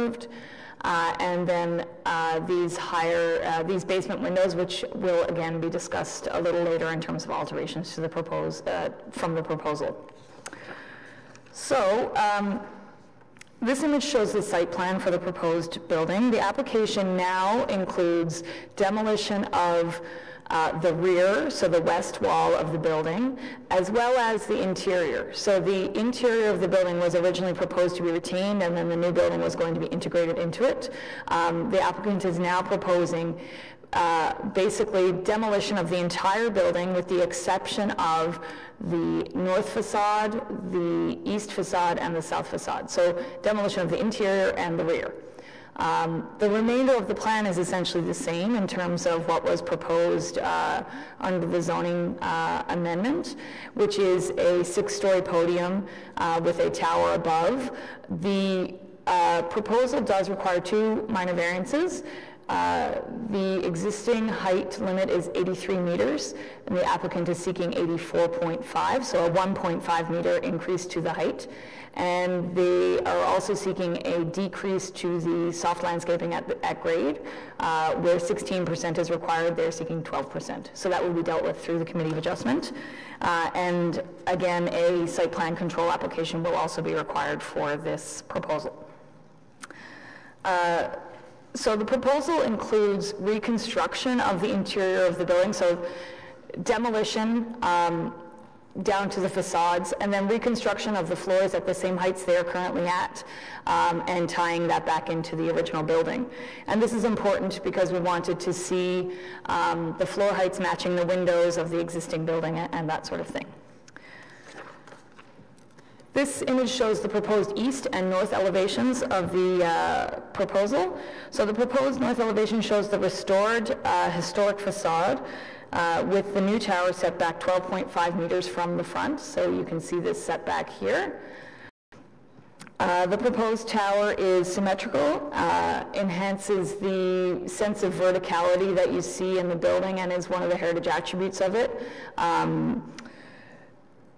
removed. And then these basement windows, which will again be discussed a little later in terms of alterations to the from the proposal. So this image shows the site plan for the proposed building. The application now includes demolition of the rear, so the west wall of the building, as well as the interior. So the interior of the building was originally proposed to be retained, and then the new building was going to be integrated into it. The applicant is now proposing basically demolition of the entire building with the exception of the north facade, the east facade, and the south facade. So demolition of the interior and the rear. The remainder of the plan is essentially the same in terms of what was proposed under the zoning amendment, which is a 6-story podium with a tower above. The proposal does require 2 minor variances. The existing height limit is 83 meters, and the applicant is seeking 84.5, so a 1.5 meter increase to the height. And they are also seeking a decrease to the soft landscaping at grade, where 16% is required, they're seeking 12%. So that will be dealt with through the Committee of Adjustment. And again, a site plan control application will also be required for this proposal. So the proposal includes reconstruction of the interior of the building, so demolition down to the facades, and then reconstruction of the floors at the same heights they are currently at, and tying that back into the original building. And this is important because we wanted to see the floor heights matching the windows of the existing building and that sort of thing. This image shows the proposed east and north elevations of the proposal. So the proposed north elevation shows the restored historic facade with the new tower set back 12.5 meters from the front. So you can see this setback here. The proposed tower is symmetrical, enhances the sense of verticality that you see in the building and is one of the heritage attributes of it.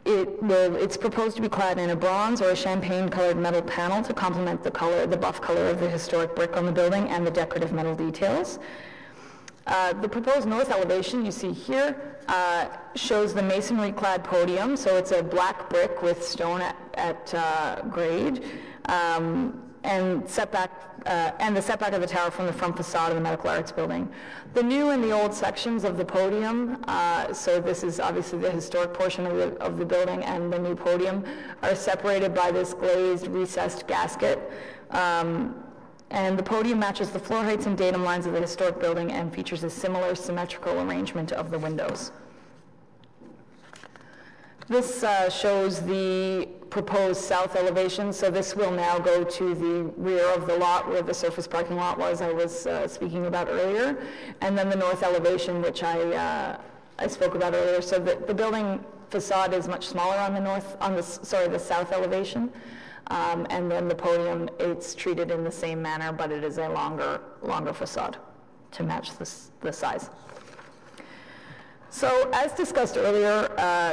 It's proposed to be clad in a bronze or a champagne-colored metal panel to complement the buff color of the historic brick on the building and the decorative metal details. The proposed north elevation you see here shows the masonry-clad podium, so it's a black brick with stone at grade, and setback and the setback of the tower from the front facade of the Medical Arts Building. The new and the old sections of the podium, so this is obviously the historic portion of the building, and the new podium are separated by this glazed recessed gasket. And the podium matches the floor heights and datum lines of the historic building and features a similar symmetrical arrangement of the windows. This shows the proposed south elevation. So this will now go to the rear of the lot where the surface parking lot was I was speaking about earlier. And then the north elevation, which I spoke about earlier. So the building facade is much smaller on the south elevation. And then the podium, it's treated in the same manner, but it is a longer facade to match the size. So as discussed earlier,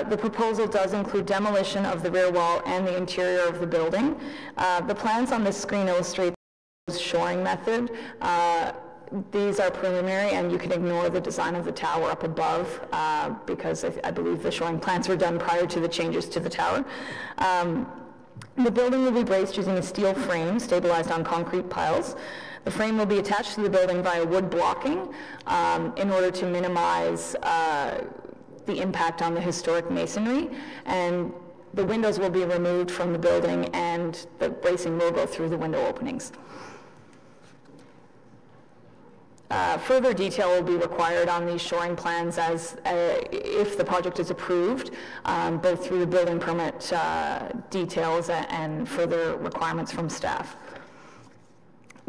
the proposal does include demolition of the rear wall and the interior of the building. The plans on this screen illustrate the shoring method. These are preliminary, and you can ignore the design of the tower up above because I believe the shoring plans were done prior to the changes to the tower. The building will be braced using a steel frame stabilized on concrete piles. The frame will be attached to the building via wood blocking in order to minimize the impact on the historic masonry. And the windows will be removed from the building, and the bracing will go through the window openings. Further detail will be required on these shoring plans as if the project is approved, both through the building permit details and further requirements from staff.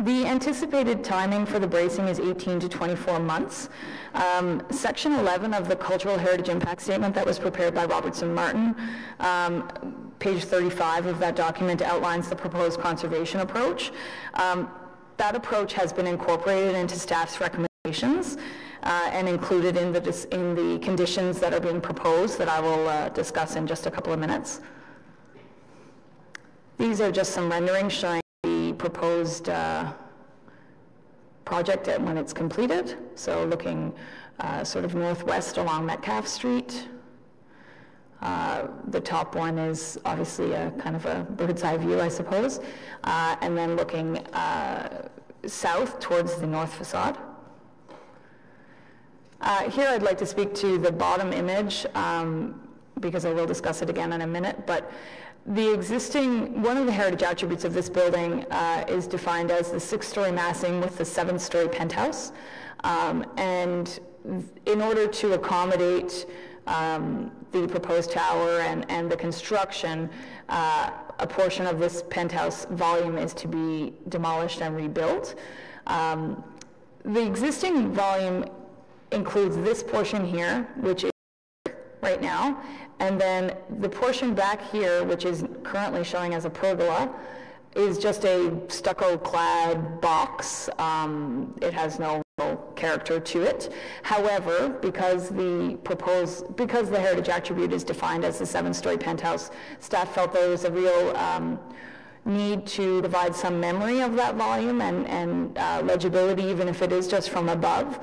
The anticipated timing for the bracing is 18 to 24 months. Section 11 of the Cultural Heritage Impact Statement that was prepared by Robertson Martin, page 35 of that document, outlines the proposed conservation approach. That approach has been incorporated into staff's recommendations and included in the conditions that are being proposed that I will discuss in just a couple of minutes. These are just some renderings showing the proposed project when it's completed. So looking sort of northwest along Metcalfe Street. The top one is obviously a kind of a bird's eye view, I suppose. And then looking south towards the north facade. Here I'd like to speak to the bottom image because I will discuss it again in a minute, but one of the heritage attributes of this building is defined as the 6-story massing with the 7-story penthouse. And in order to accommodate the proposed tower and the construction, a portion of this penthouse volume is to be demolished and rebuilt. The existing volume includes this portion here, which is right now, and then the portion back here, which is currently showing as a pergola, is just a stucco-clad box. It has no character to it. However, because the heritage attribute is defined as the 7-story penthouse, staff felt there was a real need to provide some memory of that volume and legibility, even if it is just from above.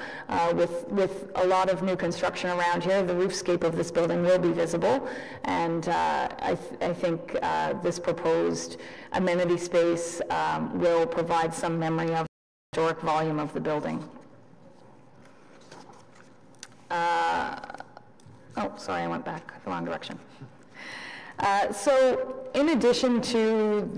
With a lot of new construction around here, the roofscape of this building will be visible, and I think this proposed amenity space will provide some memory of the historic volume of the building. Oh, sorry, I went back the wrong direction. So in addition to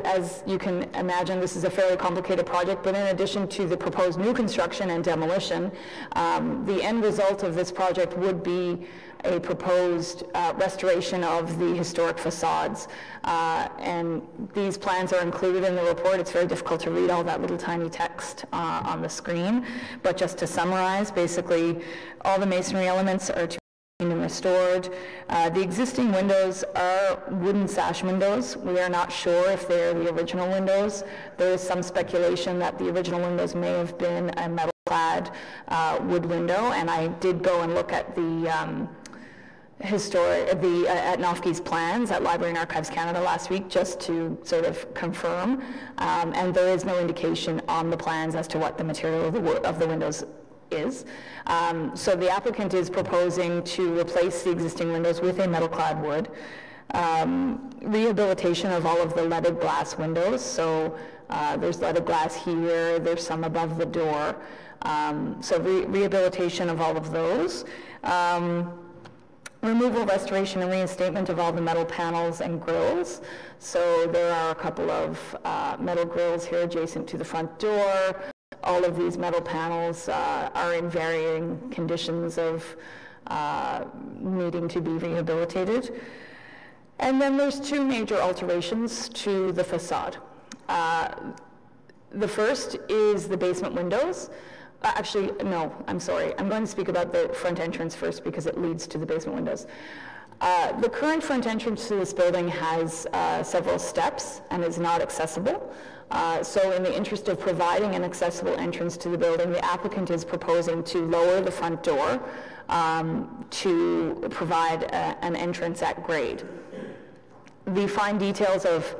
as you can imagine, this is a fairly complicated project, but in addition to the proposed new construction and demolition, the end result of this project would be a proposed restoration of the historic facades. And these plans are included in the report. It's very difficult to read all that little tiny text on the screen, but just to summarize, basically all the masonry elements are to and restored. The existing windows are wooden sash windows. We are not sure if they're the original windows. There is some speculation that the original windows may have been a metal-clad wood window, and I did go and look at the at Nofke's plans at Library and Archives Canada last week just to sort of confirm, and there is no indication on the plans as to what the material of the windows is. So the applicant is proposing to replace the existing windows with a metal-clad wood. Rehabilitation of all of the leaded glass windows. So there's leaded glass here, there's some above the door. So rehabilitation of all of those. Removal, restoration, and reinstatement of all the metal panels and grills. So there are a couple of metal grills here adjacent to the front door. All of these metal panels are in varying conditions of needing to be rehabilitated. And then there's two major alterations to the facade. The first is the basement windows. Actually, no, I'm sorry. I'm going to speak about the front entrance first because it leads to the basement windows. The current front entrance to this building has several steps and is not accessible. So in the interest of providing an accessible entrance to the building, the applicant is proposing to lower the front door to provide an entrance at grade. The fine details of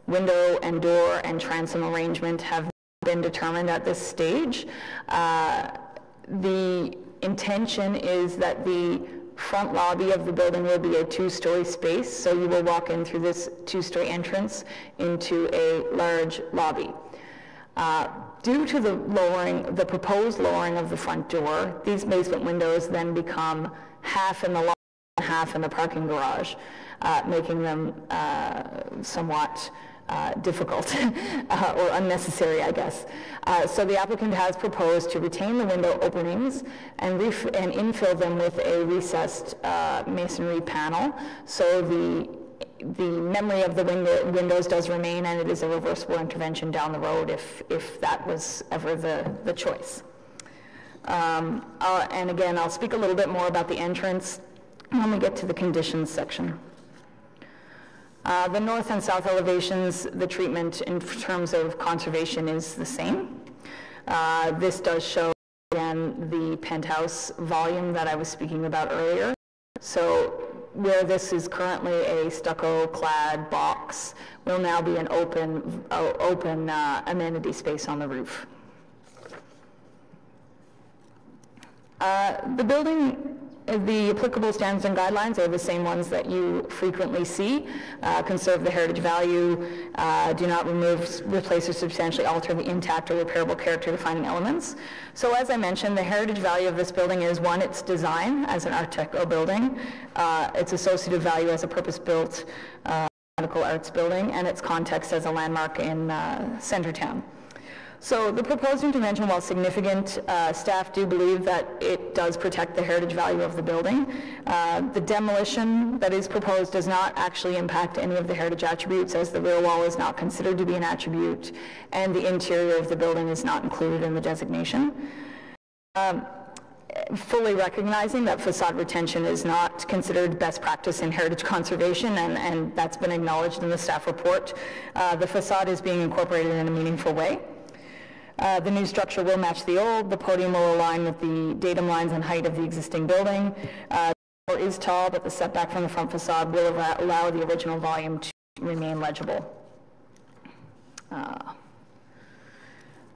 window and door and transom arrangement have been determined at this stage. The intention is that the front lobby of the building will be a 2-story space, so you will walk in through this 2-story entrance into a large lobby. Due to the proposed lowering of the front door, these basement windows then become half in the lobby and half in the parking garage, making them somewhat difficult or unnecessary, I guess. So the applicant has proposed to retain the window openings and infill them with a recessed masonry panel. So the memory of the windows does remain, and it is a reversible intervention down the road if that was ever the choice. And again, I'll speak a little bit more about the entrance when we get to the conditions section. The north and south elevations, the treatment in terms of conservation is the same. This does show, again, the penthouse volume that I was speaking about earlier. So where this is currently a stucco-clad box, will now be an open amenity space on the roof. The building, the applicable standards and guidelines are the same ones that you frequently see. Conserve the heritage value, do not remove, replace, or substantially alter the intact or repairable character defining elements. So as I mentioned, the heritage value of this building is, one, its design as an architectural building, its associative value as a purpose-built medical arts building, and its context as a landmark in Centertown. So the proposed intervention, while significant, staff do believe that it does protect the heritage value of the building. The demolition that is proposed does not actually impact any of the heritage attributes, as the rear wall is not considered to be an attribute, and the interior of the building is not included in the designation. Fully recognizing that facade retention is not considered best practice in heritage conservation, and that's been acknowledged in the staff report, the facade is being incorporated in a meaningful way. The new structure will match the old. The podium will align with the datum lines and height of the existing building. The wall is tall, but the setback from the front facade will allow the original volume to remain legible.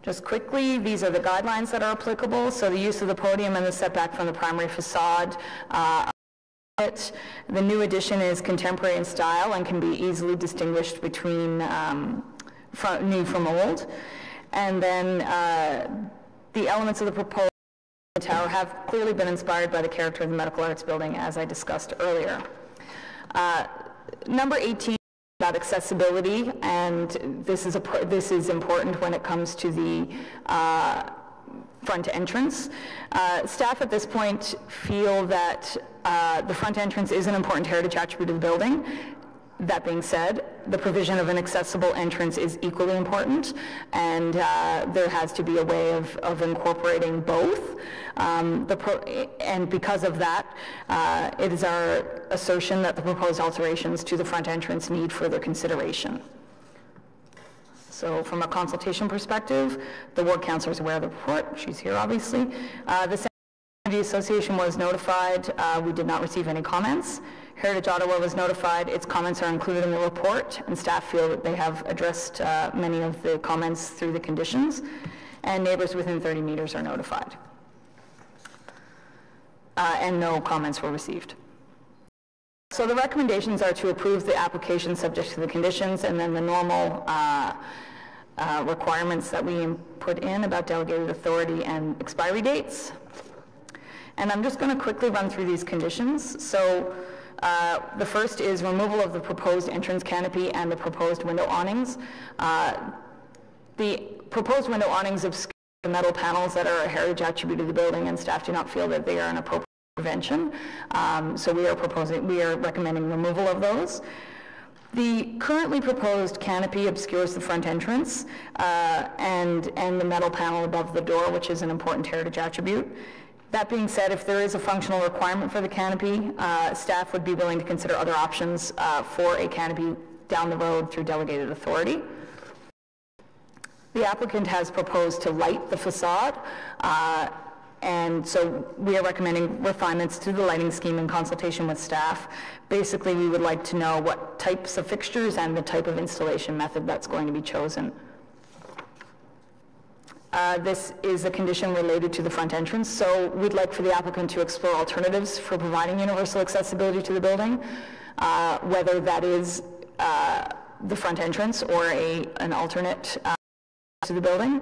Just quickly, these are the guidelines that are applicable. So the use of the podium and the setback from the primary facade. The new addition is contemporary in style and can be easily distinguished between new from old. And then the elements of the proposed tower have clearly been inspired by the character of the medical arts building, as I discussed earlier. Number 18 is about accessibility, and this is important when it comes to the front entrance. Staff at this point feel that the front entrance is an important heritage attribute of the building. That being said, the provision of an accessible entrance is equally important, and there has to be a way of incorporating both. And because of that, it is our assertion that the proposed alterations to the front entrance need further consideration. So from a consultation perspective, the ward councillor is aware of the report. She's here, obviously. The Energy Association was notified. We did not receive any comments. Heritage Ottawa was notified. Its comments are included in the report, and staff feel that they have addressed many of the comments through the conditions, and neighbors within 30 meters are notified. And no comments were received. So the recommendations are to approve the application subject to the conditions, and then the normal requirements that we put in about delegated authority and expiry dates. And I'm just going to quickly run through these conditions. So the first is removal of the proposed entrance canopy and the proposed window awnings. The proposed window awnings obscure the metal panels that are a heritage attribute of the building, and staff do not feel that they are an appropriate intervention. So we are recommending removal of those. The currently proposed canopy obscures the front entrance and the metal panel above the door, which is an important heritage attribute. That being said, if there is a functional requirement for the canopy, staff would be willing to consider other options for a canopy down the road through delegated authority. The applicant has proposed to light the facade, and so we are recommending refinements to the lighting scheme in consultation with staff. Basically, we would like to know what types of fixtures and the type of installation method that's going to be chosen. This is a condition related to the front entrance, so we'd like for the applicant to explore alternatives for providing universal accessibility to the building, whether that is the front entrance or an alternate to the building.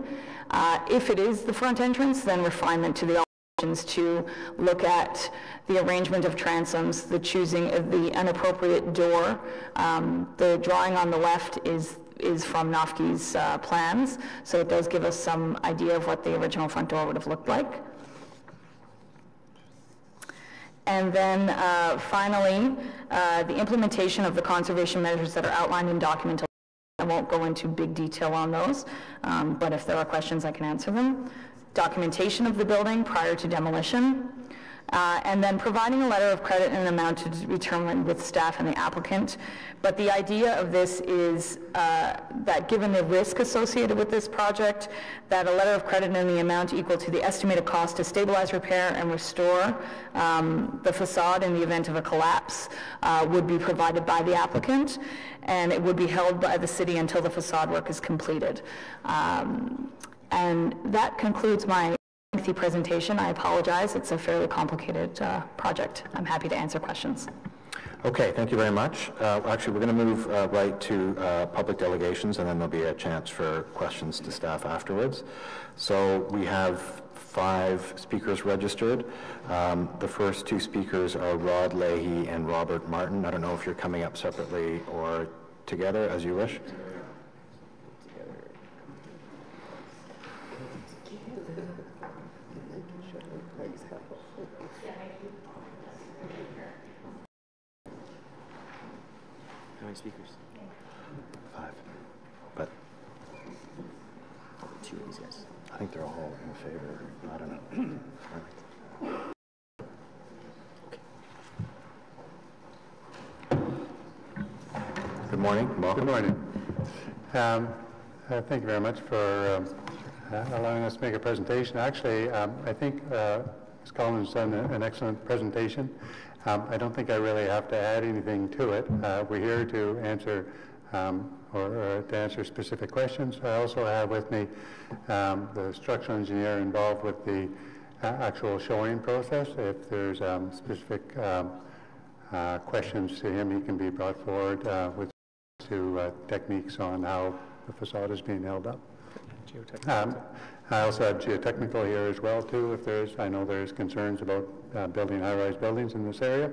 If it is the front entrance, then refinement to the options to look at the arrangement of transoms, the choosing of an appropriate door. The drawing on the left is from Nofke's plans, so it does give us some idea of what the original front door would have looked like. And then finally, the implementation of the conservation measures that are outlined in document. I won't go into big detail on those, but if there are questions, I can answer them. Documentation of the building prior to demolition. And then providing a letter of credit in an amount to be determined with staff and the applicant. But the idea of this is that given the risk associated with this project, that a letter of credit in the amount equal to the estimated cost to stabilize, repair, and restore the facade in the event of a collapse would be provided by the applicant, and it would be held by the city until the facade work is completed. And that concludes my lengthy presentation. I apologize. It's a fairly complicated project. I'm happy to answer questions. Okay, thank you very much. Actually, we're going to move right to public delegations, and then there'll be a chance for questions to staff afterwards. So we have 5 speakers registered. The first 2 speakers are Rod Leahy and Robert Martin. I don't know if you're coming up separately or together, as you wish. How many speakers? 5. But 2 of these guys. I think they're all in favor. I don't know. Good morning. Welcome. Good morning. Thank you very much for allowing us to make a presentation. Actually, I think Ms. Collins has done an excellent presentation. I don't think I really have to add anything to it. We're here to answer to answer specific questions. I also have with me the structural engineer involved with the actual showing process. If there's specific questions to him, he can be brought forward with techniques on how the facade is being held up. I also have geotechnical here as well too. If there's, I know there's concerns about building high-rise buildings in this area.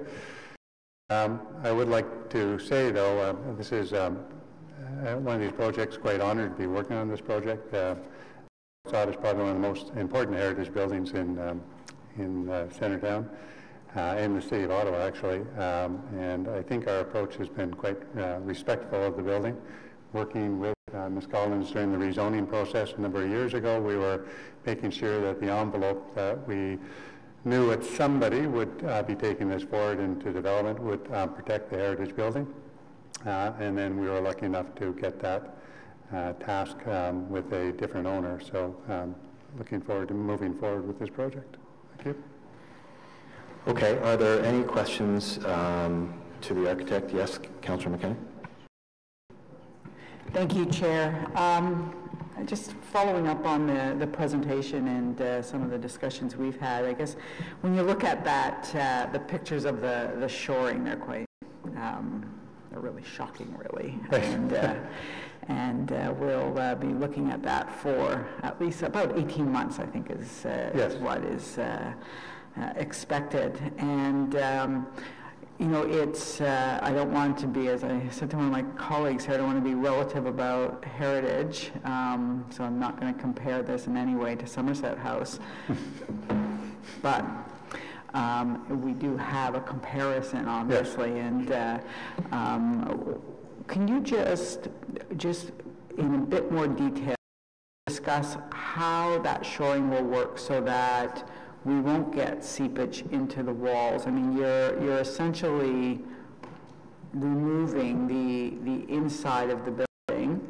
I would like to say though, this is one of these projects. Quite honored to be working on this project. Facade is probably one of the most important heritage buildings in Centretown, in the city of Ottawa actually. And I think our approach has been quite respectful of the building. Working with Ms. Collins during the rezoning process a number of years ago, we were making sure that the envelope that we knew that somebody would be taking this forward into development would protect the heritage building. And then we were lucky enough to get that task with a different owner. So looking forward to moving forward with this project. Thank you. Okay, are there any questions to the architect? Yes, Councillor McKenna. Thank you, Chair. Just following up on the presentation and some of the discussions we've had, I guess when you look at that, the pictures of the shoring, they're quite, they're really shocking, really. And we'll be looking at that for at least about 18 months, I think, is what is expected. And you know, it's, I don't want to be, as I said to one of my colleagues here, I don't want to be relative about heritage, so I'm not going to compare this in any way to Somerset House. But we do have a comparison, obviously, and can you just in a bit more detail discuss how that shoring will work so that we won't get seepage into the walls? I mean, you're essentially removing the inside of the building.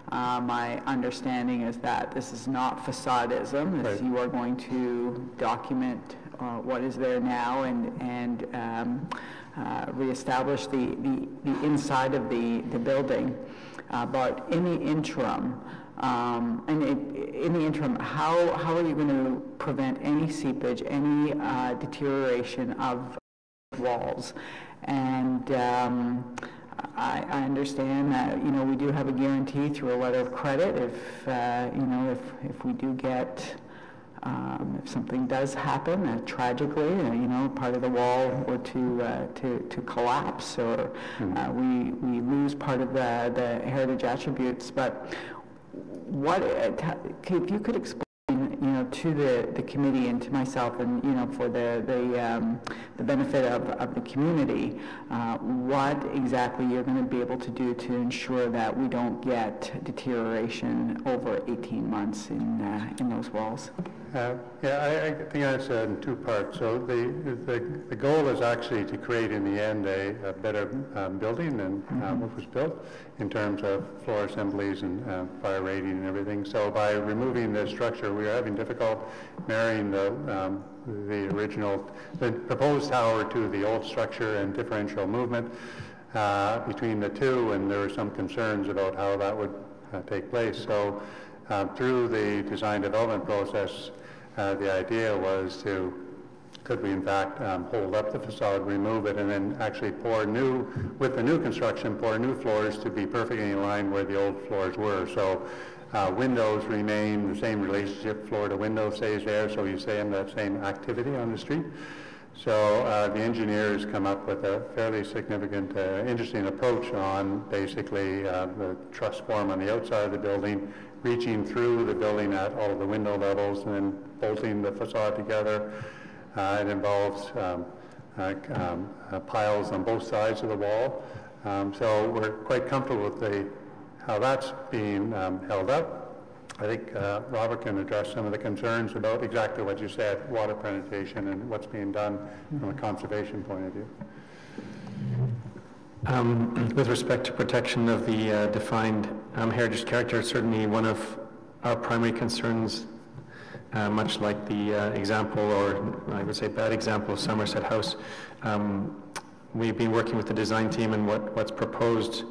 My understanding is that this is not facadism. Right. You are going to document what is there now and reestablish the inside of the building. But in the interim, how are you going to prevent any seepage, any deterioration of walls? And I understand that, you know, we do have a guarantee through a letter of credit if you know, if we do get if something does happen tragically, you know, part of the wall were to collapse, or we lose part of the heritage attributes. But what, if you could explain, you know, to the committee and to myself, and you know, for the benefit of the community, what exactly you're going to be able to do to ensure that we don't get deterioration over 18 months in those walls. I think that's in two parts. So the goal is actually to create in the end a better building than what was built in terms of floor assemblies and fire rating and everything. So by removing the structure, we are having difficult marrying the proposed tower to the old structure and differential movement between the two, and there were some concerns about how that would take place. So through the design development process, the idea was could we in fact hold up the facade, remove it, and then actually with the new construction, pour new floors to be perfectly in line where the old floors were. So windows remain the same relationship, floor to window stays there, so you say in that same activity on the street. So the engineers come up with a fairly significant, interesting approach on basically the truss form on the outside of the building, reaching through the building at all of the window levels and then bolting the facade together. It involves piles on both sides of the wall. So we're quite comfortable with how that's being held up. I think Robert can address some of the concerns about exactly what you said, water penetration and what's being done from a conservation point of view. With respect to protection of the defined heritage character, certainly one of our primary concerns, much like the example, or I would say bad example of Somerset House, we've been working with the design team, and what's proposed,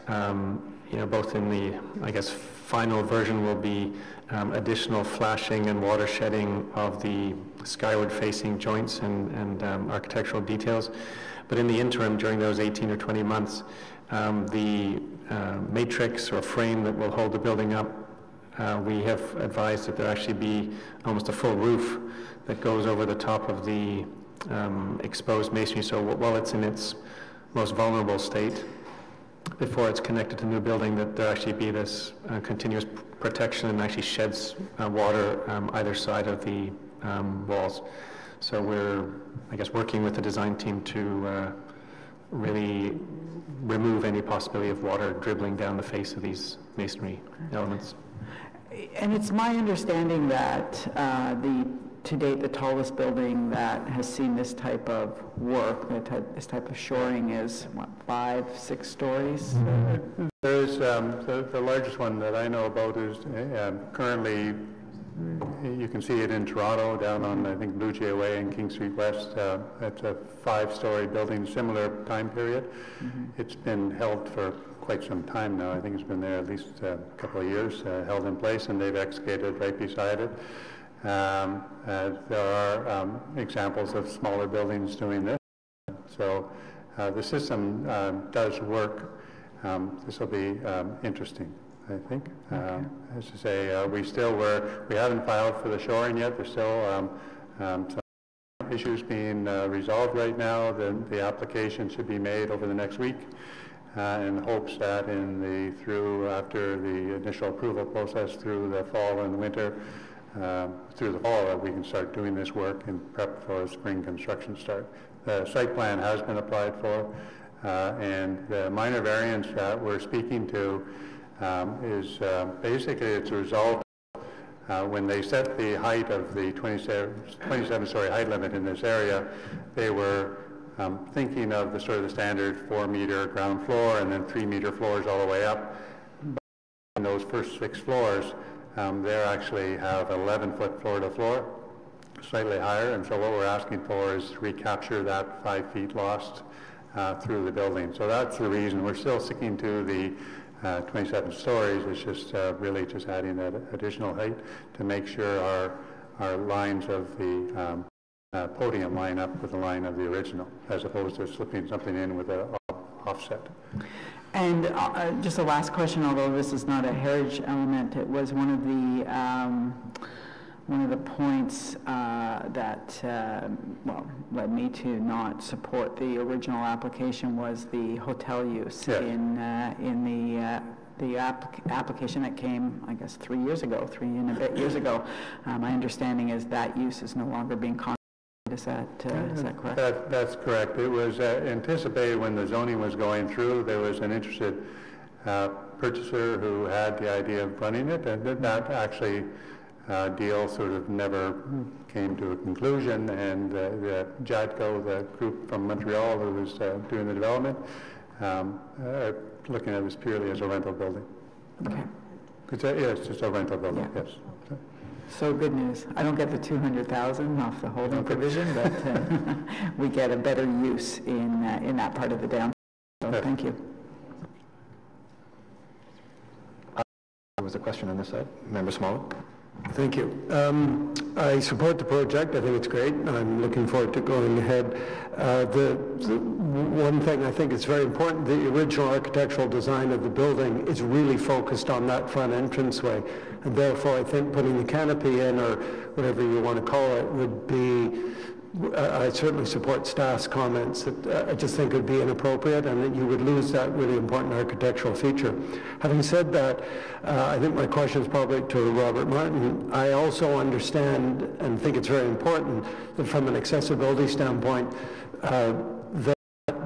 both in the, I guess, final version will be additional flashing and water shedding of the skyward facing joints and architectural details. But in the interim, during those 18 or 20 months, the matrix or frame that will hold the building up, we have advised that there actually be almost a full roof that goes over the top of the exposed masonry. So while it's in its most vulnerable state, before it's connected to the new building, that there actually be this continuous protection and actually sheds water either side of the walls. So we're, I guess, working with the design team to really remove any possibility of water dribbling down the face of these masonry elements. And it's my understanding that to date, the tallest building that has seen this type of work, this type of shoring, is what, 5-6 stories? There's the largest one that I know about is currently, you can see it in Toronto, down on, I think, Blue Jay Way and King Street West. It's a 5-story building, similar time period. It's been held for quite some time now. I think it's been there at least a couple of years, held in place, and they've excavated right beside it. There are examples of smaller buildings doing this. So the system does work. This will be interesting, I think. As I say, we haven't filed for the shoring yet. There's still some issues being resolved right now. The application should be made over the next week, in hopes that after the initial approval process through the fall and winter, through the fall, that we can start doing this work and prep for spring construction start. The site plan has been applied for, and the minor variance that we're speaking to is basically it's a result when they set the height of the 27-story height limit in this area. They were thinking of the sort of the standard 4-meter ground floor and then 3-meter floors all the way up. But in those first 6 floors, they actually have 11-foot floor to floor, slightly higher, and so what we're asking for is to recapture that 5 feet lost through the building. So that's the reason we're still sticking to the 27 stories. It's just really just adding that additional height to make sure our lines of the podium line up with the line of the original, as opposed to slipping something in with an offset. And just a last question, although this is not a heritage element, it was one of the points that led me to not support the original application was the hotel use. Yeah. In the application that came, I guess, 3 years ago, 3 and a bit years ago. My understanding is that use is no longer being contemplated. Is that correct? That's correct. It was anticipated when the zoning was going through. There was an interested purchaser who had the idea of running it, and that actually deal sort of never came to a conclusion, and the JATCO, the group from Montreal who was doing the development, are looking at this purely as a rental building. Okay. It's just a rental building, Yeah. yes. So good news. I don't get the 200,000 off the holding provision, but we get a better use in that part of the downtown. So thank you. There was a question on this side. Member Smollett. Thank you. I support the project. I think it's great. I'm looking forward to going ahead. The one thing I think is very important, the original architectural design of the building is really focused on that front entranceway. And therefore, I think putting the canopy in, or whatever you want to call it, would be, I certainly support staff's comments that I just think it would be inappropriate and that you would lose that really important architectural feature. Having said that, I think my question is probably to Robert Martin. I also understand and think it's very important that from an accessibility standpoint, that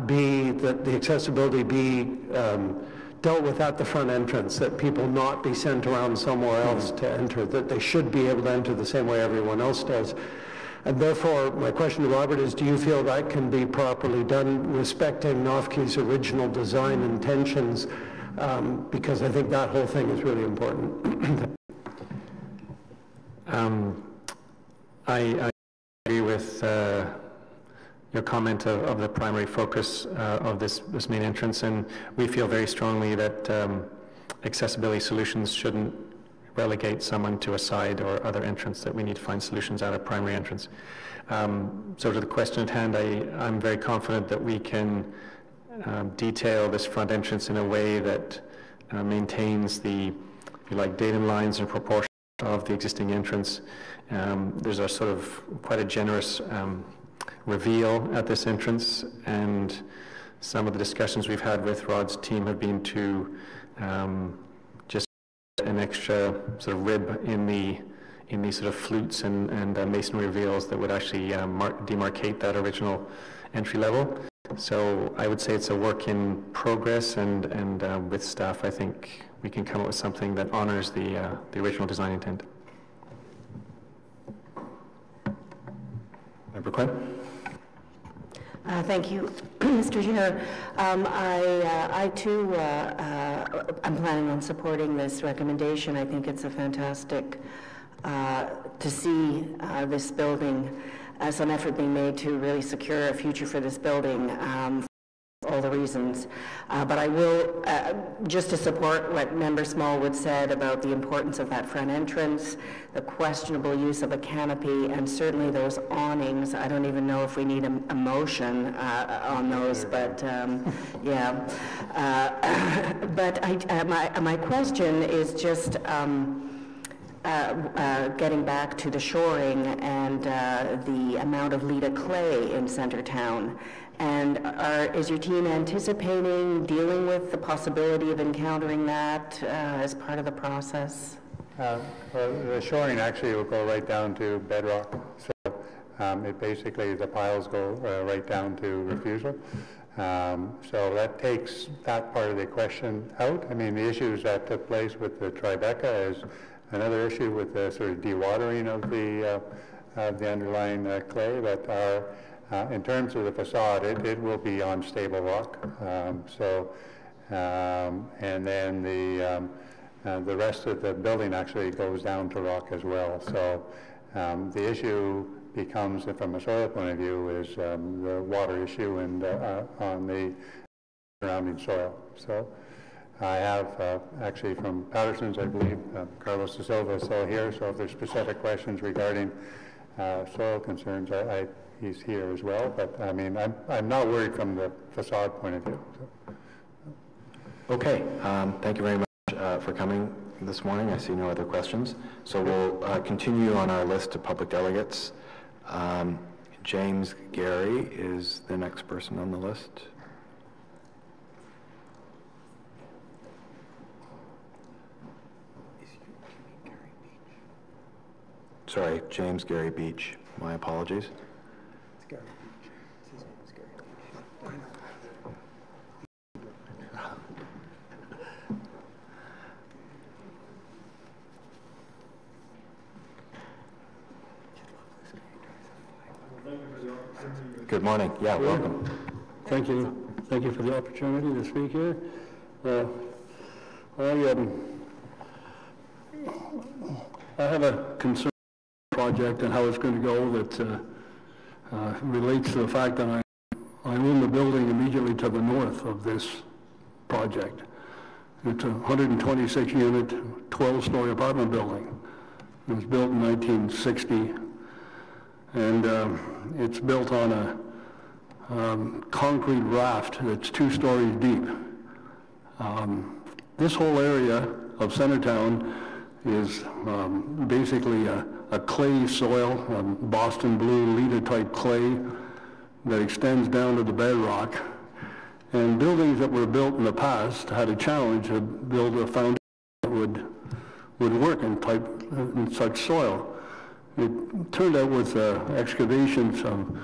the accessibility be dealt with at the front entrance, that people not be sent around somewhere else to enter, that they should be able to enter the same way everyone else does. And therefore, my question to Robert is, do you feel that can be properly done, respecting Nofke's original design intentions? Because I think that whole thing is really important. I agree with your comment of the primary focus of this main entrance, and we feel very strongly that accessibility solutions shouldn't relegate someone to a side or other entrance, that we need to find solutions at a primary entrance. So to the question at hand, I'm very confident that we can detail this front entrance in a way that maintains the, if you like, datum lines and proportion of the existing entrance. There's a sort of quite a generous reveal at this entrance, and some of the discussions we've had with Rod's team have been to just an extra sort of rib in these sort of flutes and masonry reveals that would actually demarcate that original entry level. So I would say it's a work in progress, and with staff I think we can come up with something that honors the original design intent. Member Quinn. Thank you, Mr. Chair. I too, I'm planning on supporting this recommendation. I think it's a fantastic to see this building, some effort being made to really secure a future for this building. All the reasons, but I will, just to support what Member Smallwood said about the importance of that front entrance, the questionable use of a canopy, and certainly those awnings. I don't even know if we need a motion on those, but yeah. But my question is just getting back to the shoring and the amount of Lita clay in Centertown. And is your team anticipating dealing with the possibility of encountering that as part of the process? Well, the shoring actually will go right down to bedrock. So it basically, the piles go right down to refusal. So that takes that part of the question out. I mean, the issues that took place with the Tribeca is another issue with the sort of dewatering of the underlying clay, but in terms of the facade, it will be on stable rock. And then the rest of the building actually goes down to rock as well. So the issue becomes, from a soil point of view, is the water issue and on the surrounding soil. So I have actually from Patterson's, I believe, Carlos de Silva is still here. So if there's specific questions regarding soil concerns, he's here as well. But I mean, I'm not worried from the facade point of view. So. Okay, thank you very much for coming this morning. I see no other questions. So we'll continue on our list of public delegates. James Gary is the next person on the list. Sorry, James Gary Beach. My apologies. Good morning. Yeah, welcome. Thank you. Thank you for the opportunity to speak here. I have a concern project and how it's going to go that relates to the fact that I own the building immediately to the north of this project. It's a 126-unit, 12-story apartment building. It was built in 1960, and it's built on a concrete raft that's 2 stories deep. This whole area of Centertown is basically a clay soil, Boston blue, Lita-type clay that extends down to the bedrock. And buildings that were built in the past had a challenge to build a foundation that would work in such soil. It turned out with excavations of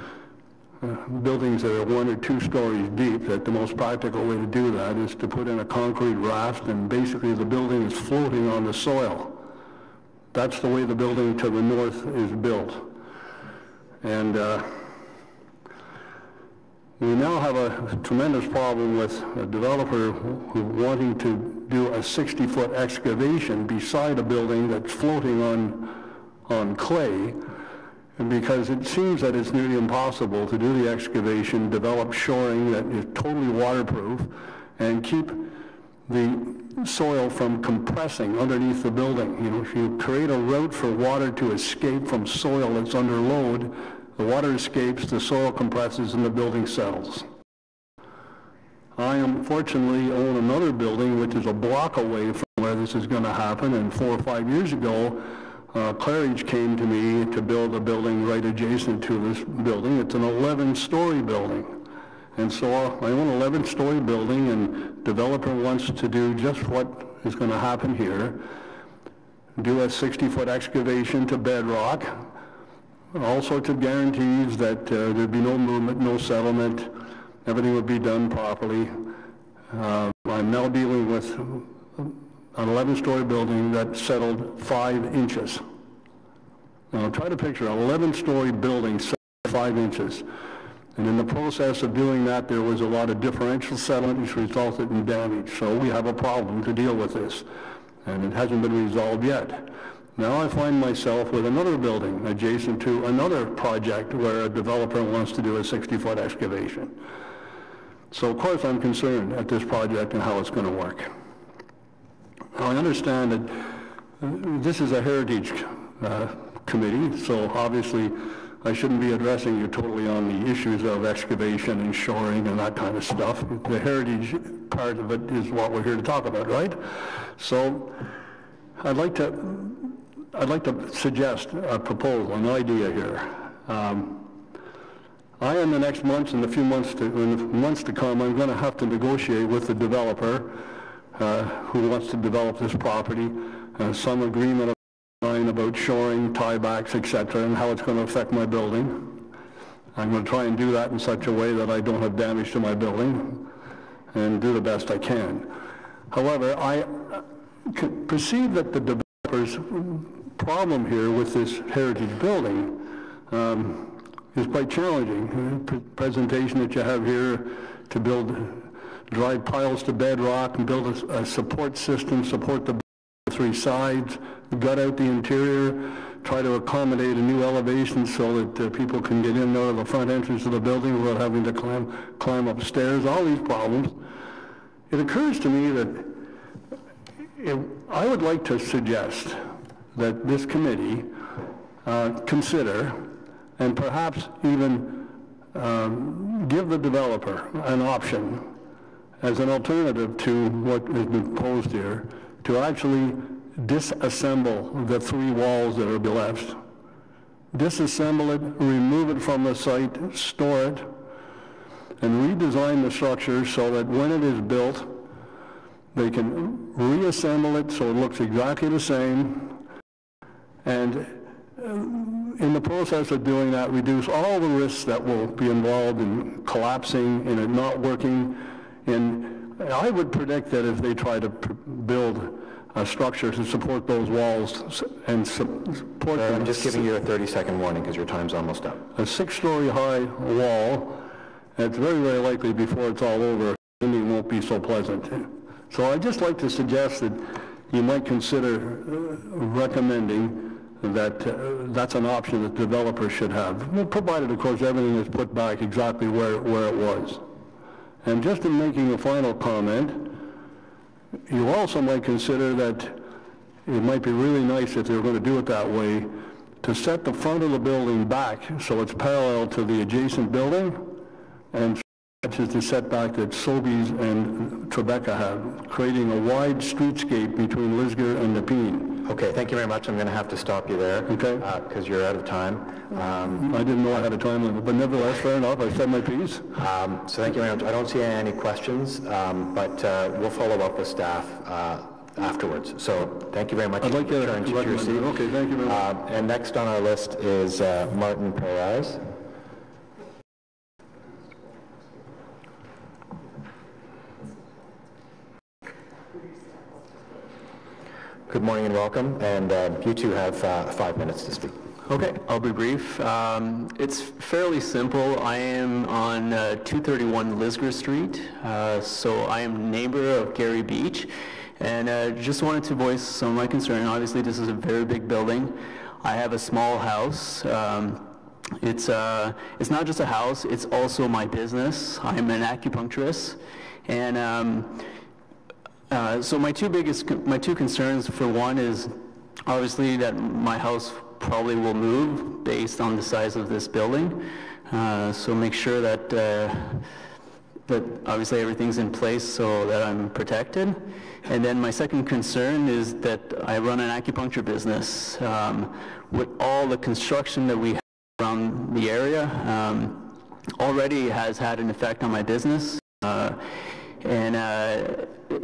buildings that are 1 or 2 stories deep that the most practical way to do that is to put in a concrete raft, and basically the building is floating on the soil. That's the way the building to the north is built. And we now have a tremendous problem with a developer who wanting to do a 60-foot excavation beside a building that's floating on clay, and because it seems that it's nearly impossible to do the excavation, develop shoring that is totally waterproof, and keep the soil from compressing underneath the building. You know, if you create a route for water to escape from soil that's under load, the water escapes, the soil compresses, and the building settles. I unfortunately own another building which is a block away from where this is going to happen, and 4 or 5 years ago, Claridge came to me to build a building right adjacent to this building. It's an 11-story building. And so I own an 11-story building, and developer wants to do just what is going to happen here, do a 60-foot excavation to bedrock, all sorts of guarantees that there'd be no movement, no settlement, everything would be done properly. I'm now dealing with an 11-story building that settled 5 inches. Now try to picture an 11-story building settled 5 inches. And in the process of doing that, there was a lot of differential settlement which resulted in damage. So we have a problem to deal with this, and it hasn't been resolved yet. Now I find myself with another building adjacent to another project where a developer wants to do a 60-foot excavation. So of course I'm concerned at this project and how it's going to work. Now I understand that this is a heritage committee, so obviously I shouldn't be addressing you totally on the issues of excavation and shoring and that kind of stuff. The heritage part of it is what we're here to talk about, right? So I'd like to suggest a proposal, an idea here. I, in the next months and in the months to come, I'm going to have to negotiate with the developer who wants to develop this property, some agreement about shoring, tiebacks, etc., and how it's going to affect my building. I'm going to try and do that in such a way that I don't have damage to my building and do the best I can. However, I perceive that the developer's problem here with this heritage building is quite challenging. The presentation that you have here to build dry piles to bedrock and build a support system, support the 3 sides, gut out the interior, try to accommodate a new elevation so that people can get in and out of the front entrance of the building without having to climb upstairs, all these problems. It occurs to me that I would like to suggest that this committee consider and perhaps even give the developer an option as an alternative to what has been proposed here, to actually disassemble the 3 walls that are left. Disassemble it, remove it from the site, store it, and redesign the structure so that when it is built, they can reassemble it so it looks exactly the same, and in the process of doing that, reduce all the risks that will be involved in collapsing and it not working. And I would predict that if they try to build a structure to support those walls and support them. I'm just giving you a 30-second warning because your time's almost up. A 6-story high wall, and it's very, very likely before it's all over, it won't be so pleasant. So I'd just like to suggest that you might consider recommending that that's an option that developers should have, provided, of course, everything is put back exactly where it was. And just in making a final comment, you also might consider that it might be really nice if they were going to do it that way, to set the front of the building back so it's parallel to the adjacent building, and matches the setback that Sobeys and Tribeca have, creating a wide streetscape between Lisgar and Nepean. Okay, thank you very much. I'm going to have to stop you there. Okay. Because you're out of time. I didn't know I had a time limit, but nevertheless, fair enough. I said my piece. So thank you very much. I don't see any questions, but we'll follow up with staff afterwards. So thank you very much. I'd like to return to your seat. Okay, thank you very much. And next on our list is Martin Perez. Good morning and welcome, and you two have 5 minutes to speak. Okay, I'll be brief. It's fairly simple. I am on 231 Lisgar Street, so I am a neighbor of Gary Beach, and just wanted to voice some of my concern. Obviously, this is a very big building. I have a small house. It's not just a house, it's also my business. I'm an acupuncturist, and so my two concerns, for one, is obviously that my house probably will move based on the size of this building. So make sure that that obviously everything's in place so that I'm protected. And then my second concern is that I run an acupuncture business. With all the construction that we have around the area, already has had an effect on my business.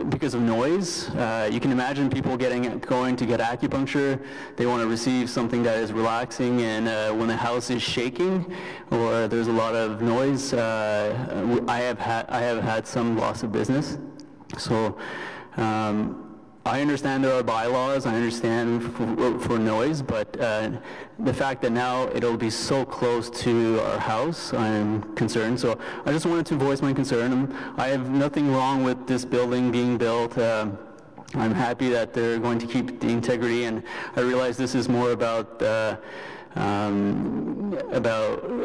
Because of noise, you can imagine people going to get acupuncture. They want to receive something that is relaxing, and when the house is shaking or there's a lot of noise, I have had some loss of business. So I understand there are bylaws, I understand for noise, but the fact that now it'll be so close to our house, I'm concerned. So I just wanted to voice my concern. I have nothing wrong with this building being built. I'm happy that they're going to keep the integrity, and I realize this is more about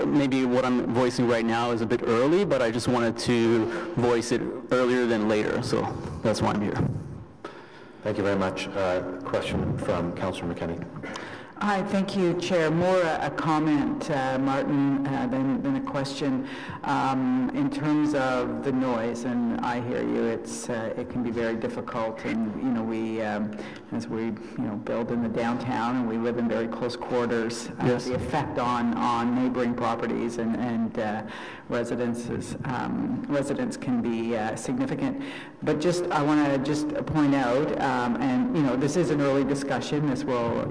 maybe what I'm voicing right now is a bit early, but I just wanted to voice it earlier than later, so that's why I'm here. Thank you very much. Question from Councillor McKinney. Hi, thank you, Chair. More a comment, Martin, than a question. In terms of the noise, and I hear you, it can be very difficult, and we, as we build in the downtown and we live in very close quarters, yes. The effect on neighboring properties and residents can be significant. But I want to just point out, and this is an early discussion. This will,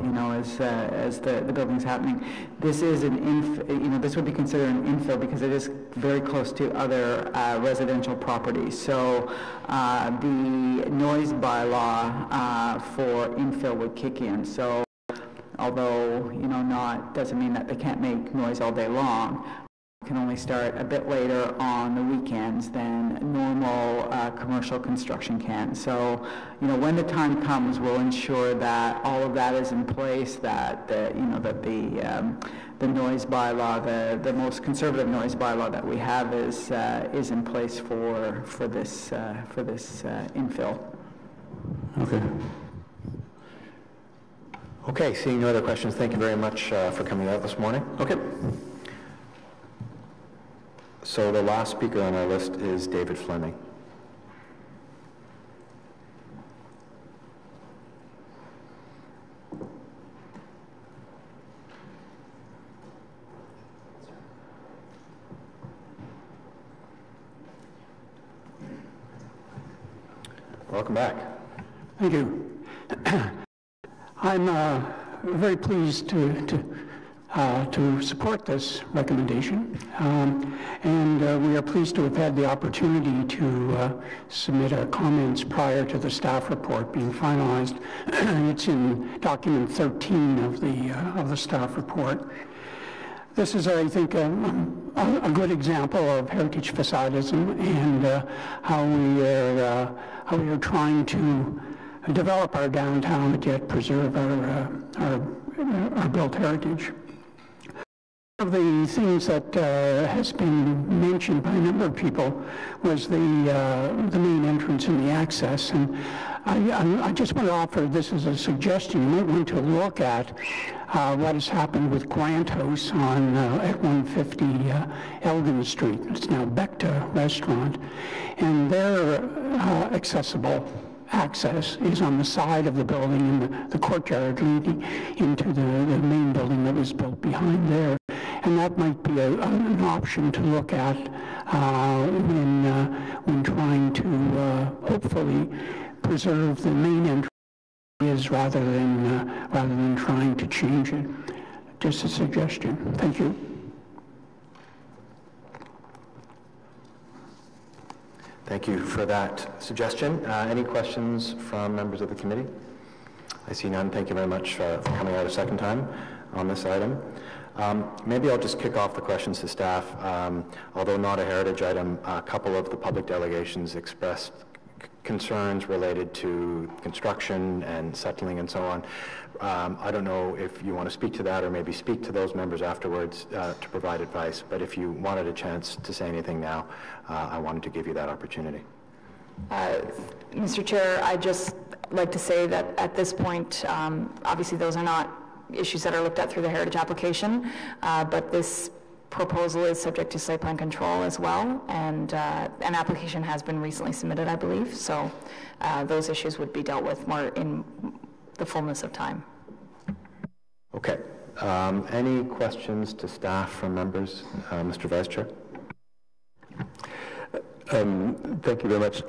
as the building's happening, this is this would be considered an infill because it is very close to other residential properties. So the noise bylaw for infill would kick in. So although doesn't mean that they can't make noise all day long. Can only start a bit later on the weekends than normal commercial construction can. So, when the time comes, we'll ensure that all of that is in place. That the noise bylaw, the most conservative noise bylaw that we have, is in place for this infill. Okay. Okay. Seeing no other questions, thank you very much for coming out this morning. Okay. So the last speaker on our list is David Fleming. Welcome back. Thank you. I'm very pleased to to support this recommendation. And we are pleased to have had the opportunity to submit our comments prior to the staff report being finalized. It's in document 13 of the staff report. This is, I think, a good example of heritage facadism and how we are trying to develop our downtown but yet preserve our built heritage. One of the things that has been mentioned by a number of people was the main entrance and the access. And I just want to offer this as a suggestion. You might want to look at what has happened with Grant House on at 150 Elgin Street. It's now Becta Restaurant, and their accessible access is on the side of the building in the courtyard leading into the main building that was built behind there. And that might be an option to look at when trying to hopefully preserve the main entrance rather than trying to change it. Just a suggestion. Thank you. Thank you for that suggestion. Any questions from members of the committee? I see none. Thank you very much for coming out a second time on this item. Maybe I'll just kick off the questions to staff. Although not a heritage item, a couple of the public delegations expressed concerns related to construction and settling and so on. I don't know if you want to speak to that or maybe speak to those members afterwards to provide advice, but if you wanted a chance to say anything now, I wanted to give you that opportunity. Mr. Chair, I'd just like to say that at this point, obviously those are not issues that are looked at through the heritage application, but this proposal is subject to site plan control as well, and an application has been recently submitted, I believe, so those issues would be dealt with more in the fullness of time. Okay. Any questions to staff from members? Mr. Vice Chair. Thank you very much.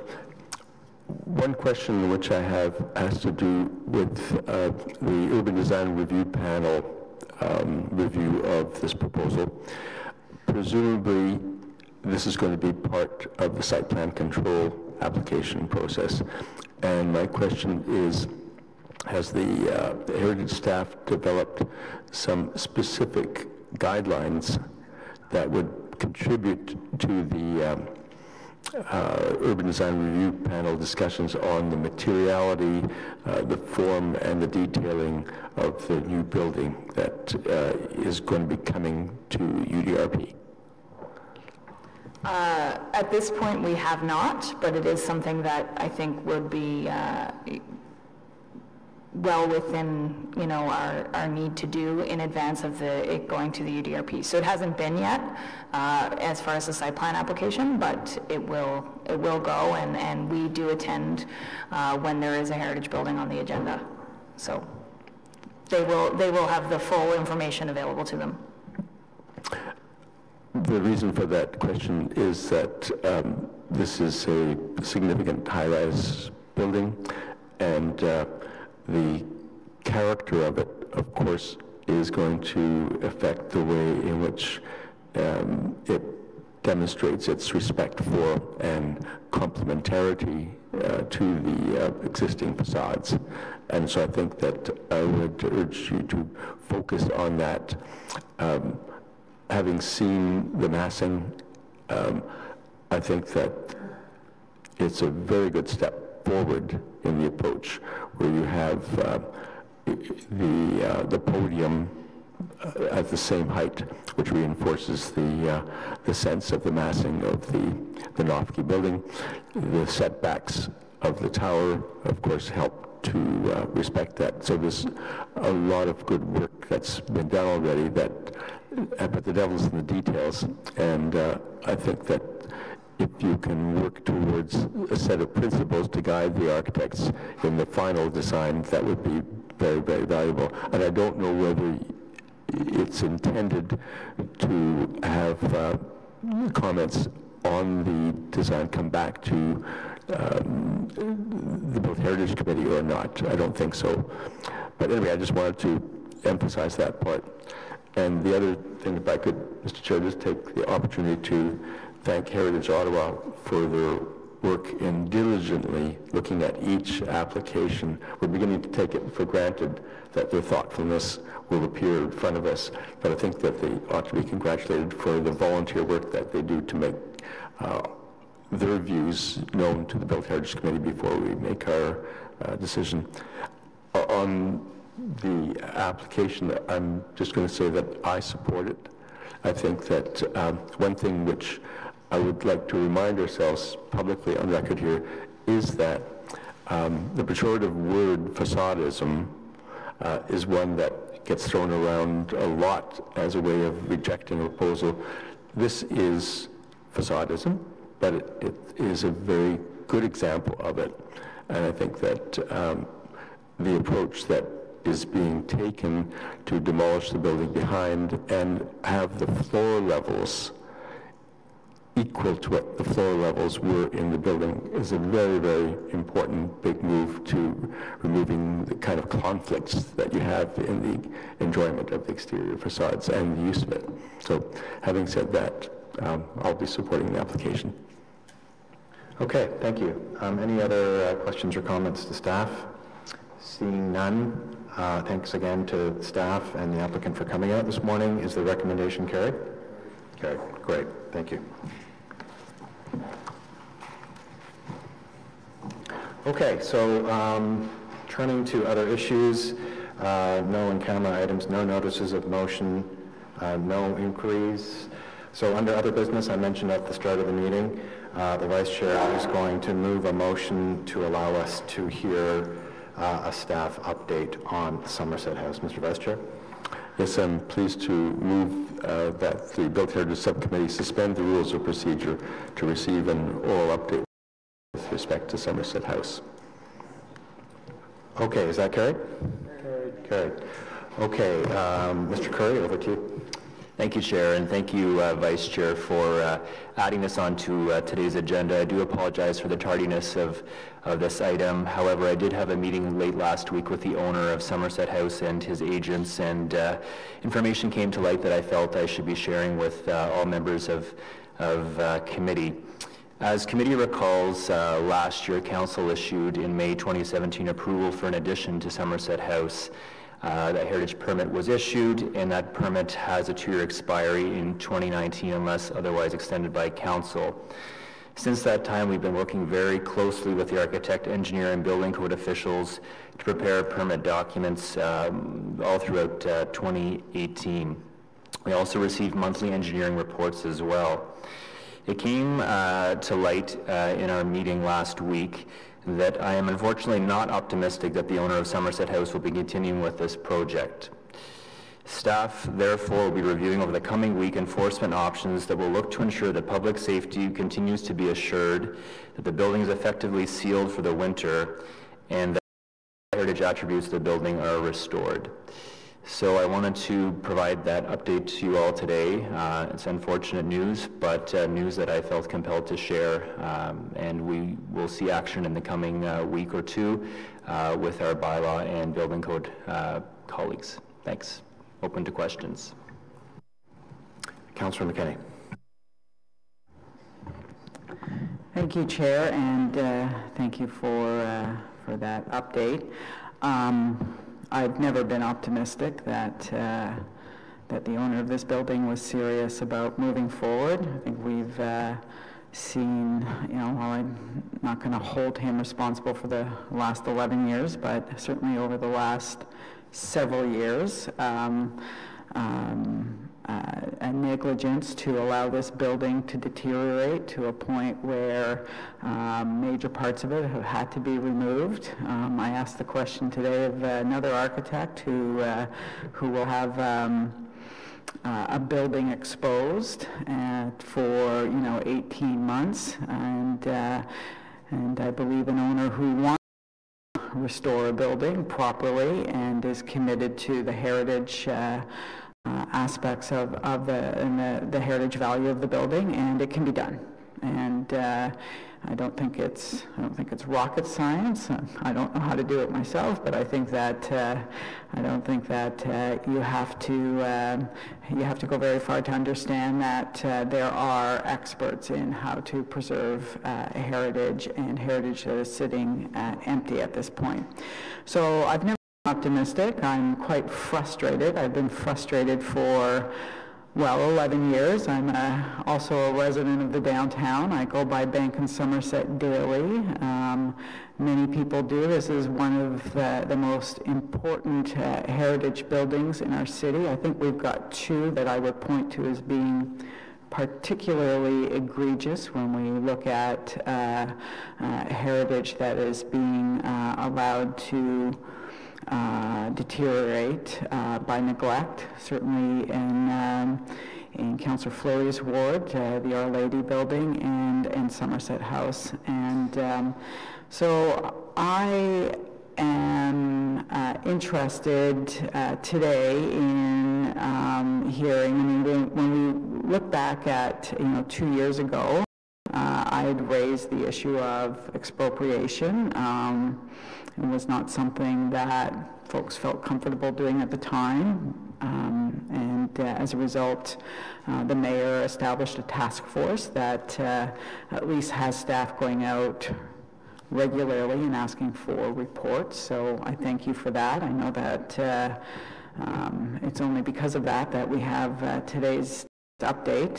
One question which I have has to do with the Urban Design Review Panel review of this proposal. Presumably, this is going to be part of the site plan control application process. And my question is, has the Heritage staff developed some specific guidelines that would contribute to the Urban Design Review Panel discussions on the materiality, the form, and the detailing of the new building that is going to be coming to UDRP? At this point, we have not, but it is something that I think would be well within, our need to do in advance of it going to the UDRP. So it hasn't been yet as far as the site plan application, but it will go, and we do attend when there is a heritage building on the agenda. So they will have the full information available to them. The reason for that question is that this is a significant high-rise building, and the character of it, of course, is going to affect the way in which it demonstrates its respect for and complementarity to the existing facades. And so I think that I would urge you to focus on that. Having seen the massing, I think that it's a very good step forward in the approach, where you have the podium at the same height, which reinforces the sense of the massing of the Nofke building. The setbacks of the tower, of course, help to respect that. So there's a lot of good work that's been done already, but the devil's in the details, and I think that if you can work towards a set of principles to guide the architects in the final design, that would be very, very valuable. And I don't know whether it's intended to have comments on the design come back to the Built Heritage Committee or not. I don't think so. But anyway, I just wanted to emphasize that part. And the other thing, if I could, Mr. Chair, just take the opportunity to thank Heritage Ottawa for their work in diligently looking at each application. We're beginning to take it for granted that their thoughtfulness will appear in front of us, but I think that they ought to be congratulated for the volunteer work that they do to make their views known to the Built Heritage Committee before we make our decision. On the application, I'm just going to say that I support it. I think that one thing which I would like to remind ourselves publicly on record here is that the pejorative word facadism is one that gets thrown around a lot as a way of rejecting a proposal. This is facadism, but it is a very good example of it. And I think that the approach that is being taken to demolish the building behind and have the floor levels equal to what the floor levels were in the building is a very, very important big move to removing the kind of conflicts that you have in the enjoyment of the exterior facades and the use of it. So having said that, I'll be supporting the application. Okay, thank you. Any other questions or comments to staff? Seeing none, thanks again to staff and the applicant for coming out this morning. Is the recommendation carried? Carried. Great. Thank you. Okay, so turning to other issues, no in-camera items, no notices of motion, no inquiries. So under other business, I mentioned at the start of the meeting, the Vice Chair is going to move a motion to allow us to hear a staff update on Somerset House. Mr. Vice Chair? Yes, I'm pleased to move that the Built Heritage Subcommittee suspend the rules of procedure to receive an oral update with respect to Somerset House. Okay, is that carried? Carried. Okay, Mr. Curry, over to you. Thank you, Chair, and thank you, Vice Chair, for adding this onto today's agenda. I do apologize for the tardiness of this item. However, I did have a meeting late last week with the owner of Somerset House and his agents, and information came to light that I felt I should be sharing with all members of committee. As committee recalls, last year Council issued in May 2017 approval for an addition to Somerset House. That heritage permit was issued, and that permit has a 2-year expiry in 2019 unless otherwise extended by Council. Since that time, we've been working very closely with the architect, engineer, and building code officials to prepare permit documents all throughout 2018. We also received monthly engineering reports as well. It came to light in our meeting last week that I am unfortunately not optimistic that the owner of Somerset House will be continuing with this project. Staff, therefore, will be reviewing over the coming week enforcement options that will look to ensure that public safety continues to be assured, that the building is effectively sealed for the winter, and that heritage attributes of the building are restored. So I wanted to provide that update to you all today. It's unfortunate news, but news that I felt compelled to share, and we will see action in the coming week or two with our bylaw and building code colleagues. Thanks. Open to questions. Councillor McKinney. Thank you, Chair, and thank you for that update. I've never been optimistic that the owner of this building was serious about moving forward. I think we've seen, while I'm not going to hold him responsible for the last 11 years, but certainly over the last several years, a negligence to allow this building to deteriorate to a point where major parts of it have had to be removed. I asked the question today of another architect who will have a building exposed for 18 months, and I believe an owner who wants to restore a building properly and is committed to the heritage aspects of the heritage value of the building, and it can be done. And I don't think it's rocket science. I don't know how to do it myself, but I think that you have to go very far to understand that there are experts in how to preserve heritage, and heritage that is sitting empty at this point. So I've never been optimistic. I'm quite frustrated. I've been frustrated for, well, 11 years. I'm also a resident of the downtown. I go by Bank and Somerset daily. Many people do. This is one of the most important heritage buildings in our city. I think we've got two that I would point to as being particularly egregious when we look at heritage that is being allowed to deteriorate by neglect. Certainly in Councillor Fleury's ward, the Our Lady building and Somerset House. And so I am interested today in hearing. I mean, when we look back at 2 years ago, I had raised the issue of expropriation. It was not something that folks felt comfortable doing at the time, and as a result, the mayor established a task force that at least has staff going out regularly and asking for reports. So I thank you for that. I know that it's only because of that we have today's update.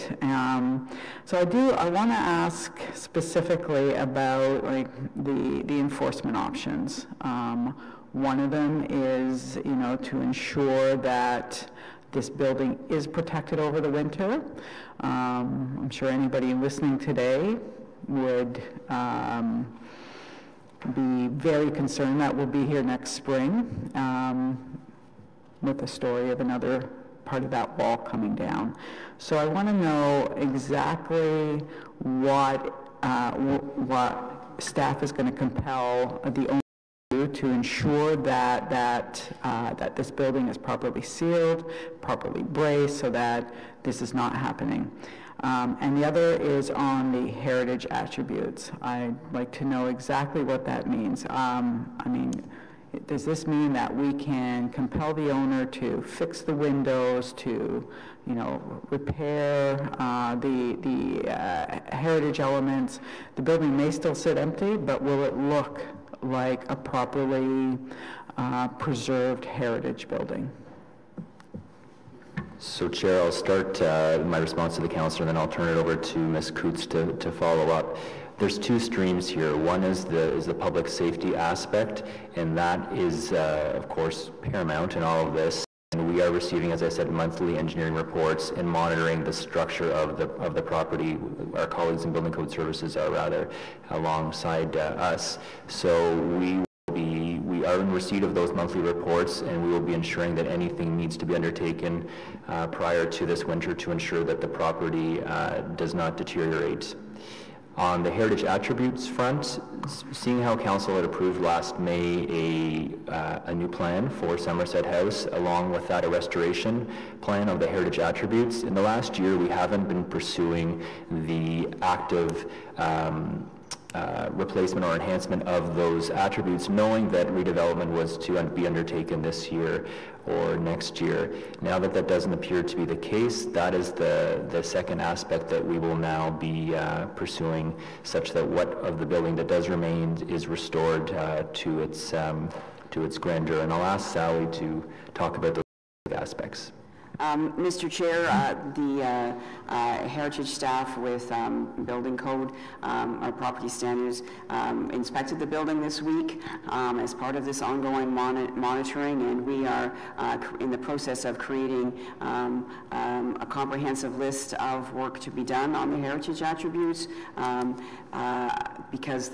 So I want to ask specifically about the enforcement options. One of them is to ensure that this building is protected over the winter. I'm sure anybody listening today would be very concerned that we'll be here next spring with the story of another part of that wall coming down. So I want to know exactly what staff is going to compel the owner to do to ensure that this building is properly sealed, properly braced, so that this is not happening. And the other is on the heritage attributes. I'd like to know exactly what that means. I mean, does this mean that we can compel the owner to fix the windows, to, repair the heritage elements? The building may still sit empty, but will it look like a properly preserved heritage building? So, Chair, I'll start my response to the councillor, and then I'll turn it over to Ms. Coots to follow up. There's two streams here. One is the public safety aspect, and that is, of course, paramount in all of this. And we are receiving, as I said, monthly engineering reports and monitoring the structure of the property. Our colleagues in Building Code Services are rather alongside us. So we are in receipt of those monthly reports, and we will be ensuring that anything needs to be undertaken prior to this winter to ensure that the property does not deteriorate. On the heritage attributes front, seeing how Council had approved last May a new plan for Somerset House, along with that a restoration plan of the heritage attributes, in the last year we haven't been pursuing the active replacement or enhancement of those attributes, knowing that redevelopment was to be undertaken this year or next year. Now that that doesn't appear to be the case, that is the second aspect that we will now be pursuing, such that what of the building that does remain is restored to its grandeur. And I'll ask Sally to talk about those aspects. Mr. Chair, the heritage staff with building code, our property standards, inspected the building this week as part of this ongoing monitoring, and we are in the process of creating a comprehensive list of work to be done on the heritage attributes, because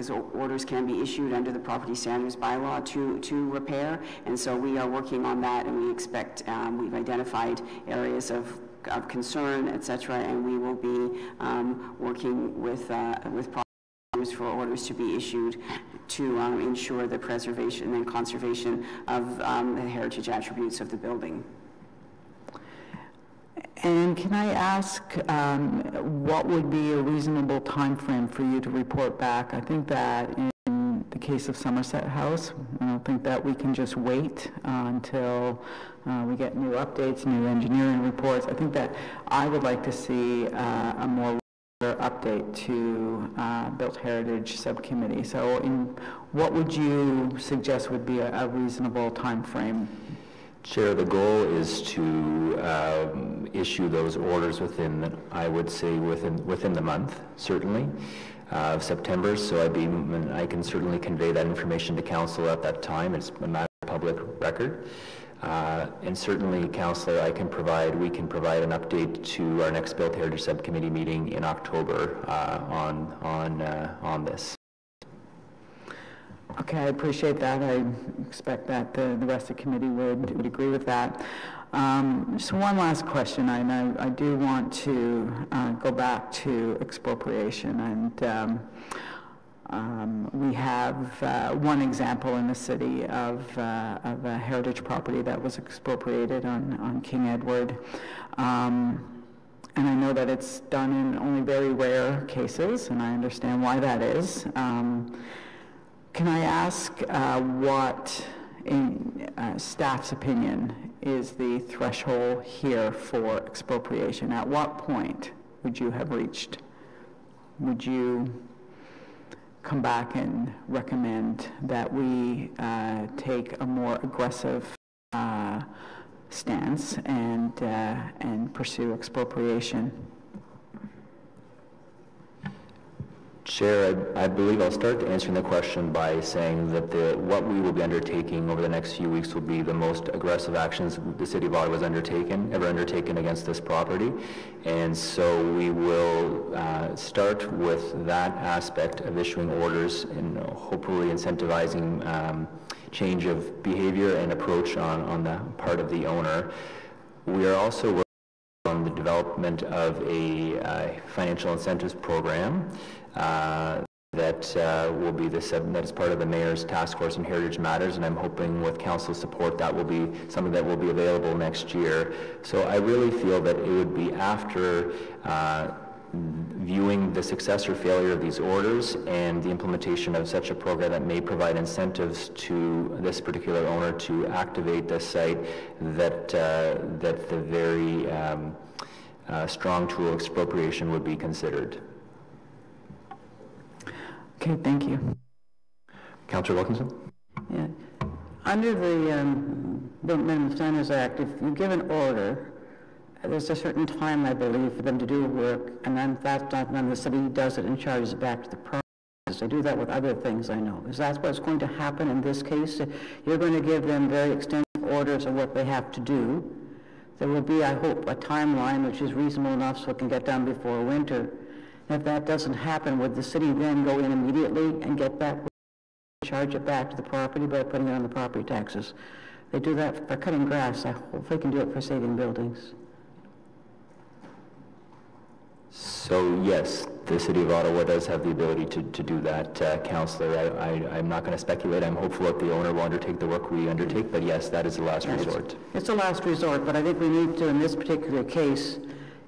because orders can be issued under the property standards bylaw to repair, and so we are working on that, and we expect we've identified areas of concern, etc., and we will be working with property for orders to be issued to ensure the preservation and conservation of the heritage attributes of the building. And can I ask, what would be a reasonable time frame for you to report back? I think that in the case of Somerset House, I don't think that we can just wait until we get new updates, new engineering reports. I think that I would like to see a more regular update to Built Heritage Subcommittee. So what would you suggest would be a reasonable time frame? Chair, the goal is to issue those orders within, I would say, within the month, certainly, of September. So I can certainly convey that information to Council at that time. It's a matter of public record. And certainly, Councillor, we can provide an update to our next Built Heritage Subcommittee meeting in October on this. Okay, I appreciate that. I expect that the rest of the committee would agree with that. Just one last question. I do want to go back to expropriation, and we have one example in the city of a heritage property that was expropriated on King Edward. And I know that it's done in only very rare cases, and I understand why that is. Can I ask what, in staff's opinion, is the threshold here for expropriation? At what point would you have reached? Would you come back and recommend that we take a more aggressive stance and pursue expropriation? Chair, I believe I'll start answering the question by saying that what we will be undertaking over the next few weeks will be the most aggressive actions the City of Ottawa has ever undertaken against this property. And so we will start with that aspect of issuing orders and hopefully incentivizing change of behavior and approach on the part of the owner. We are also working on the development of a financial incentives program that will be that is part of the Mayor's Task Force on Heritage Matters, and I'm hoping with Council's support that will be something that will be available next year. So I really feel that it would be after viewing the success or failure of these orders and the implementation of such a program that may provide incentives to this particular owner to activate this site that the very strong tool expropriation would be considered. Okay, thank you. Councillor Wilkinson? Yeah. Under the Built Minimum Standards Act, if you give an order, there's a certain time, I believe, for them to do work, and then that's not when the city does it and charges it back to the province. They do that with other things, I know. Is that what's going to happen in this case? You're going to give them very extensive orders of what they have to do. There will be, I hope, a timeline which is reasonable enough so it can get done before winter. If that doesn't happen, would the city then go in immediately and get back, charge it back to the property by putting it on the property taxes? They do that for cutting grass. I hope they can do it for saving buildings. So yes, the City of Ottawa does have the ability to do that, Councillor. I'm not going to speculate. I'm hopeful that the owner will undertake the work we undertake, but yes, that is the last resort. It's a last resort, but I think we need to, in this particular case,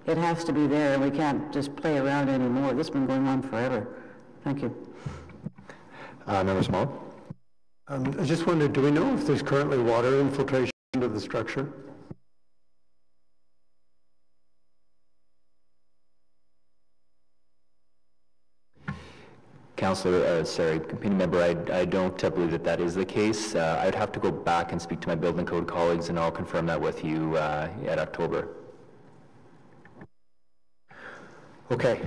it has to be there, and we can't just play around anymore. This has been going on forever. Thank you. Member Small? I just wondered, do we know if there's currently water infiltration into the structure? Councillor, committee member, I don't believe that is the case. I would have to go back and speak to my building code colleagues, and I'll confirm that with you at October. Okay,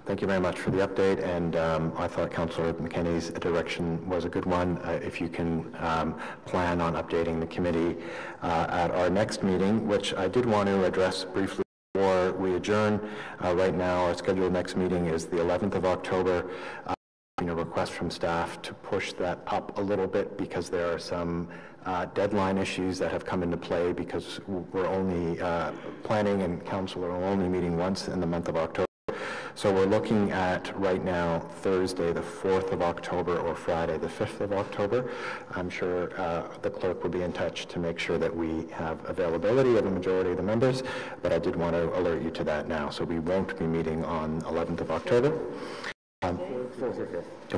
thank you very much for the update, and I thought Councillor McKenney's direction was a good one. If you can plan on updating the committee at our next meeting, which I did want to address briefly before we adjourn. Right now, our scheduled next meeting is the 11th of October. A request from staff to push that up a little bit because there are some deadline issues that have come into play because we're only planning and council are only meeting once in the month of October. So we're looking at, right now, Thursday, the 4th of October, or Friday, the 5th of October. I'm sure the clerk will be in touch to make sure that we have availability of a majority of the members, but I did want to alert you to that now. So we won't be meeting on 11th of October. The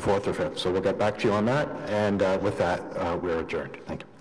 4th or 5th. So we'll get back to you on that, and with that, we're adjourned. Thank you.